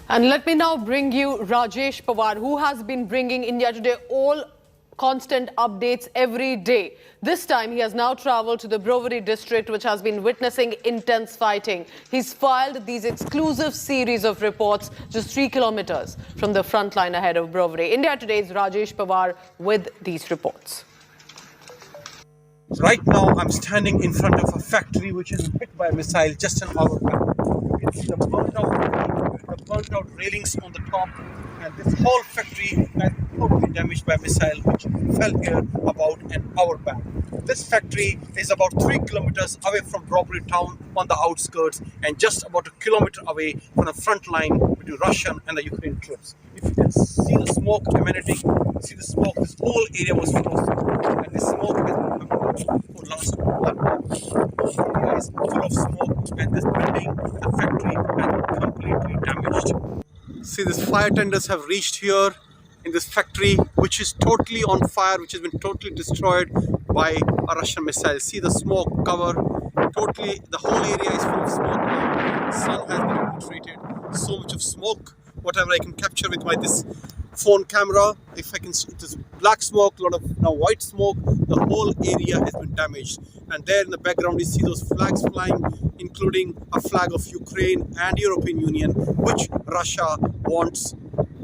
And let me now bring you Rajesh Pawar, who has been bringing India Today all constant updates every day. This time he has now travelled to the Brovary district, which has been witnessing intense fighting. He's filed these exclusive series of reports just 3 kilometers from the front line ahead of Brovary. India Today's Rajesh Pawar with these reports. Right now, I'm standing in front of a factory which is hit by a missile just an hour back. It's the burnt out railings on the top, and this whole factory has totally damaged by a missile which fell here about an hour back. This factory is about 3 kilometers away from Brovary town on the outskirts, and just about a kilometer away from the front line between Russian and the Ukrainian troops. If you can see the smoke emanating, see the smoke, this whole area was full of smoke, and this smoke has been coming for last 1 month. The area is full of smoke, and this building, the factory, has been completely damaged. See, these fire tenders have reached here in this factory, which is totally on fire, which has been totally destroyed by a Russian missile. See the smoke cover, totally, the whole area is full of smoke now. The sun has been infiltrated, so much of smoke, whatever I can capture with my this phone camera. If I can, it is black smoke, a lot of now white smoke. The whole area has been damaged, and there in the background you see those flags flying, including a flag of Ukraine and European Union, which Russia wants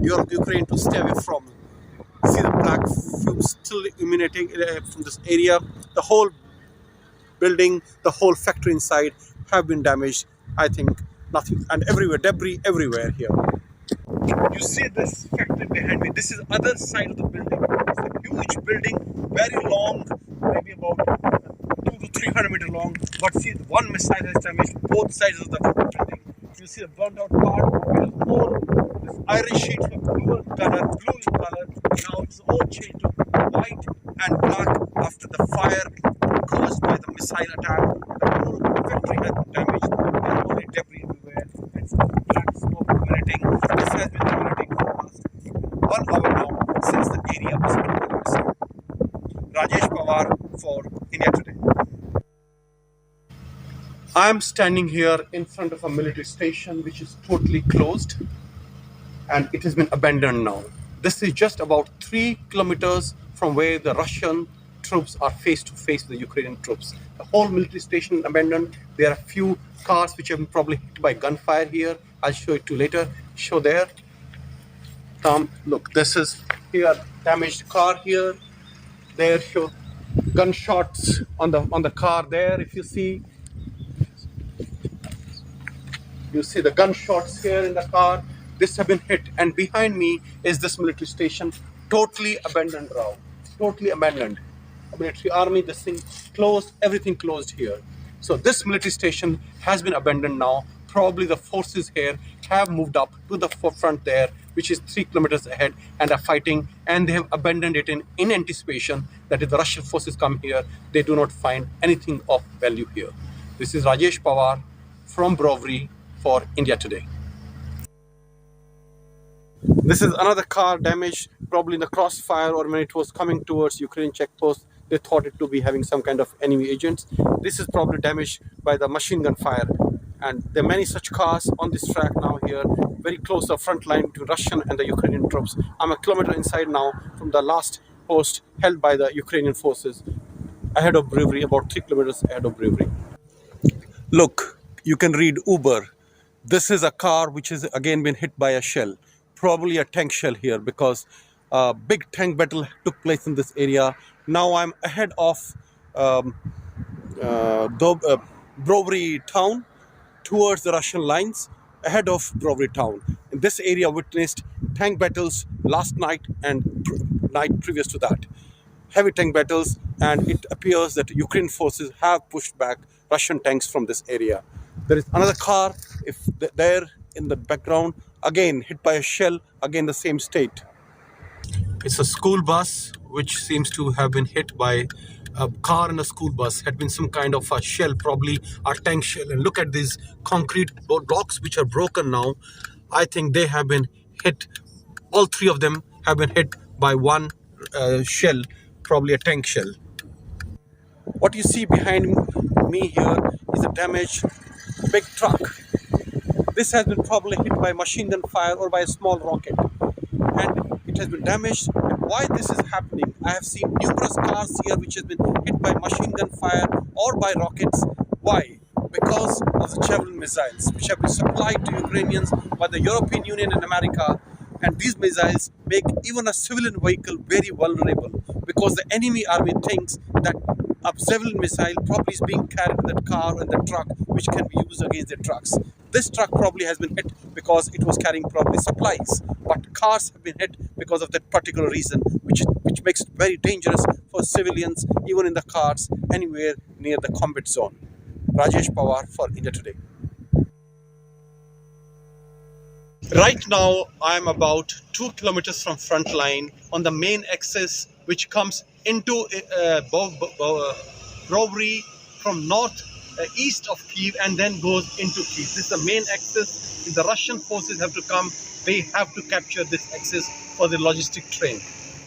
Ukraine to stay away from. See the black fumes still emanating from this area. The whole building, the whole factory inside have been damaged. I think nothing, and everywhere, debris everywhere here. You see this factory behind me. This is other side of the building. It's a huge building, very long, maybe about 200 to 300 meter long. But see, one missile has damaged both sides of the building. You see the burnt out part. It is all this iron sheets of blue in color. Now it's all changed to white and black after the fire caused by the missile attack. The whole factory has been damaged. There's only debris everywhere. It's black smoke emanating. This has been emanating for the last 1 hour now since the area was hit by the missile. Rajesh Pawar for India Today. I'm standing here in front of a military station which is totally closed, and it has been abandoned now. This is just about 3 kilometers from where the Russian troops are face to face with the Ukrainian troops. The whole military station is abandoned. There are a few cars which have been probably hit by gunfire here. I'll show it to you later. Show there. Look, this is here damaged car here. There, show gunshots on the car there. If you see, the gunshots here in the car. This have been hit, and behind me is this military station, totally abandoned now. Totally abandoned. A military army, this thing closed, everything closed here. So this military station has been abandoned now. Probably the forces here have moved up to the forefront there, which is 3 kilometers ahead, and are fighting, and they have abandoned it in anticipation that if the Russian forces come here, they do not find anything of value here. This is Rajesh Pawar from Brovary for India Today. This is another car damaged, probably in the crossfire, or when it was coming towards Ukrainian checkpost, they thought it to be having some kind of enemy agents. This is probably damaged by the machine gun fire. And there are many such cars on this track now here, very close to the front line between Russian and the Ukrainian troops. I'm a kilometer inside now from the last post held by the Ukrainian forces ahead of Brovary, about 3 kilometers ahead of Brovary. Look, you can read Uber. This is a car which has again been hit by a shell, probably a tank shell here, because a big tank battle took place in this area. Now I'm ahead of Brovary town, towards the Russian lines, ahead of Brovary town. In this area witnessed tank battles last night and night previous to that. Heavy tank battles, and it appears that Ukrainian forces have pushed back Russian tanks from this area. There is another car, there in the background, again hit by a shell, again the same state. It's a school bus which seems to have been hit by a car, and a school bus had been some kind of a shell, probably a tank shell. And look at these concrete blocks which are broken now. I think they have been hit, all 3 of them have been hit by one shell, probably a tank shell. What you see behind me here is a damaged big truck. This has been probably hit by machine gun fire or by a small rocket, and it has been damaged. And why this is happening, I have seen numerous cars here which has been hit by machine gun fire or by rockets. Why? Because of the Javelin missiles which have been supplied to Ukrainians by the European Union and America, and these missiles make even a civilian vehicle very vulnerable, because the enemy army thinks that a Javelin missile probably is being carried in that car and the truck, which can be used against the trucks. This truck probably has been hit because it was carrying probably supplies, but cars have been hit because of that particular reason, which makes it very dangerous for civilians, even in the cars, anywhere near the combat zone. Rajesh Pawar for India Today. Right now, I am about 2 kilometers from front line on the main axis, which comes into Brovary from east of Kyiv and then goes into Kyiv. This is the main axis. If the Russian forces have to come, they have to capture this axis for the logistic train.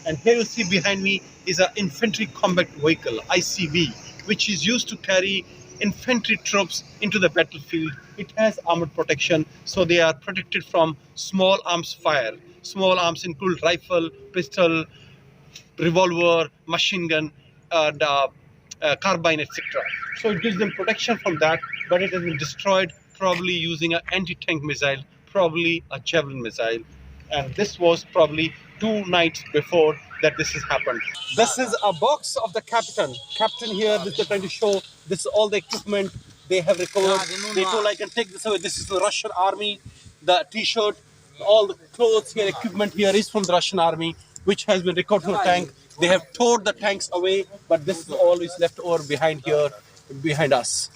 And here you see behind me is an infantry combat vehicle, ICV, which is used to carry infantry troops into the battlefield. It has armored protection, so they are protected from small arms fire. Small arms include rifle, pistol, revolver, machine gun, and carbine, etc. So it gives them protection from that, but it has been destroyed probably using an anti-tank missile, probably a Javelin missile. And this was probably 2 nights before that this has happened. This is a box of the captain. Captain here, this is trying to show, this is all the equipment they have recovered. They told I can take this away. This is the Russian army, the t-shirt, all the clothes here, equipment here is from the Russian army, which has been recovered from the tank. They have tore the tanks away, but this is all is left over behind here, behind us.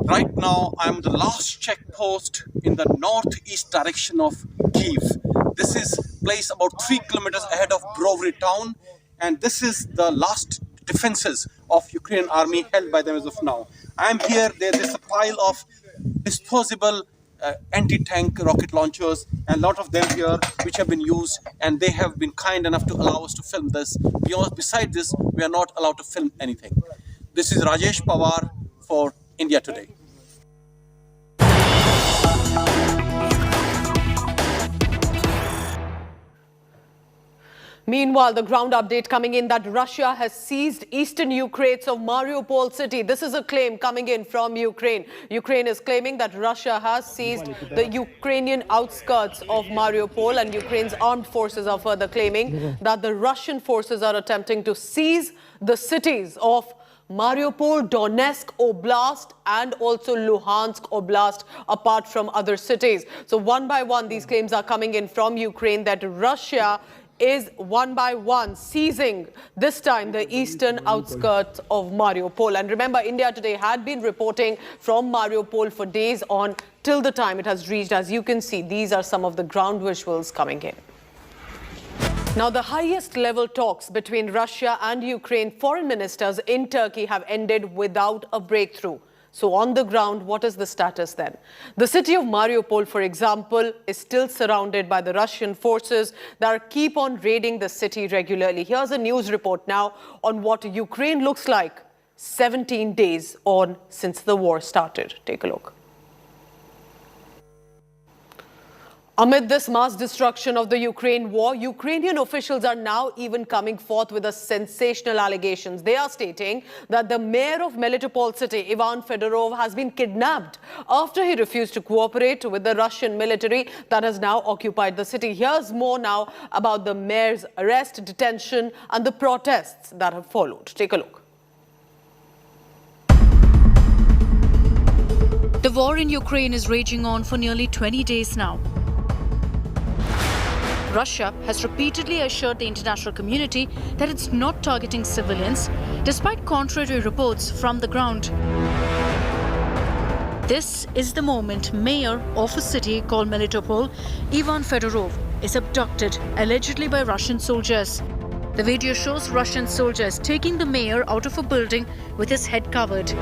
Right now, I'm the last checkpost in the northeast direction of Kyiv. This is placed about 3 kilometers ahead of Brovary town, and this is the last defenses of Ukrainian army held by them as of now. I'm here. There is a pile of disposable anti-tank rocket launchers, and a lot of them here which have been used, and they have been kind enough to allow us to film this. Besides this, we are not allowed to film anything. This is Rajesh Pawar for India Today. Meanwhile, the ground update coming in that Russia has seized eastern Ukraine of Melitopol city. This is a claim coming in from Ukraine. Ukraine is claiming that Russia has seized the Ukrainian outskirts of Melitopol, and Ukraine's armed forces are further claiming that the Russian forces are attempting to seize the cities of Mariupol, Donetsk Oblast and also Luhansk Oblast, apart from other cities. So one by one, these claims are coming in from Ukraine that Russia is one by one seizing, this time, the eastern outskirts of Mariupol. And remember, India Today had been reporting from Mariupol for days on till the time it has reached. As you can see, these are some of the ground visuals coming in. Now, the highest level talks between Russia and Ukraine foreign ministers in Turkey have ended without a breakthrough. So on the ground, what is the status then? The city of Mariupol, for example, is still surrounded by the Russian forces that keep on raiding the city regularly. Here's a news report now on what Ukraine looks like 17 days on since the war started. Take a look. Amid this mass destruction of the Ukraine war, Ukrainian officials are now even coming forth with a sensational allegations. They are stating that the mayor of Melitopol city, Ivan Fedorov, has been kidnapped after he refused to cooperate with the Russian military that has now occupied the city. Here's more now about the mayor's arrest, detention, and the protests that have followed. Take a look. The war in Ukraine is raging on for nearly 20 days now. Russia has repeatedly assured the international community that it's not targeting civilians, despite contrary reports from the ground. This is the moment mayor of a city called Melitopol, Ivan Fedorov, is abducted, allegedly by Russian soldiers. The video shows Russian soldiers taking the mayor out of a building with his head covered.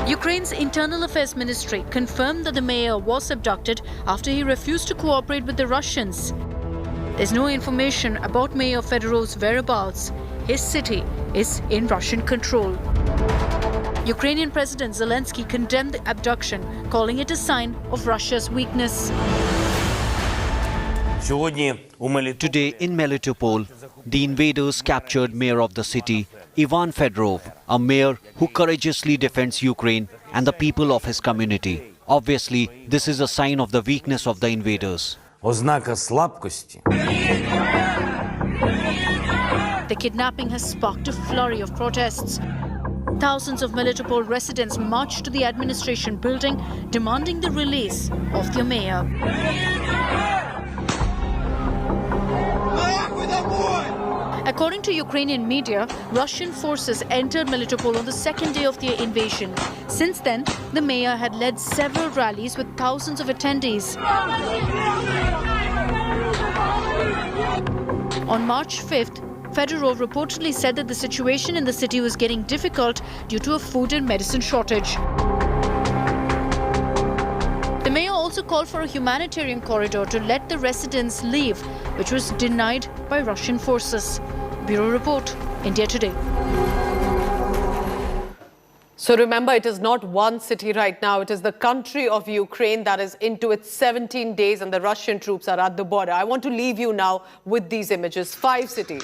Ukraine's Internal Affairs Ministry confirmed that the mayor was abducted after he refused to cooperate with the Russians. There's no information about Mayor Fedorov's whereabouts. His city is in Russian control. Ukrainian President Zelensky condemned the abduction, calling it a sign of Russia's weakness. Today in Melitopol, the invaders captured mayor of the city, Ivan Fedorov, a mayor who courageously defends Ukraine and the people of his community. Obviously, this is a sign of the weakness of the invaders. Ознака слабкості. The kidnapping has sparked a flurry of protests. Thousands of Melitopol residents marched to the administration building, demanding the release of their mayor. According to Ukrainian media, Russian forces entered Melitopol on the second day of their invasion. Since then, the mayor had led several rallies with thousands of attendees. On March 5th, Fedorov reportedly said that the situation in the city was getting difficult due to a food and medicine shortage. The mayor also called for a humanitarian corridor to let the residents leave, which was denied by Russian forces. Bureau Report, India Today. So remember, it is not one city right now. It is the country of Ukraine that is into its 17 days and the Russian troops are at the border. I want to leave you now with these images. 5 cities.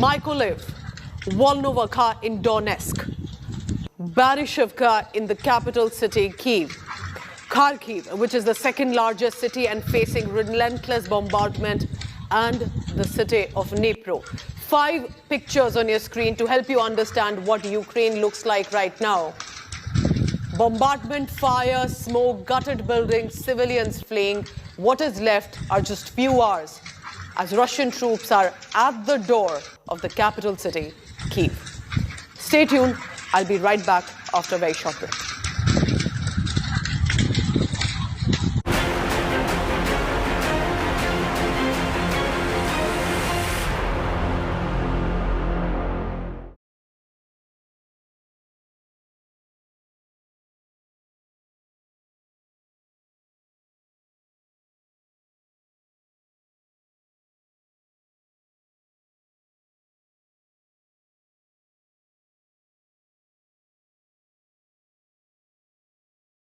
Mykolaiv, Volnovakha in Donetsk, Baryshevka in the capital city Kyiv, Kharkiv, which is the second largest city and facing relentless bombardment, and the city of Dnipro. 5 pictures on your screen to help you understand what Ukraine looks like right now. Bombardment, fire, smoke, gutted buildings, civilians fleeing. What is left are just few hours as Russian troops are at the door of the capital city, Kyiv. Stay tuned. I'll be right back after a very short break.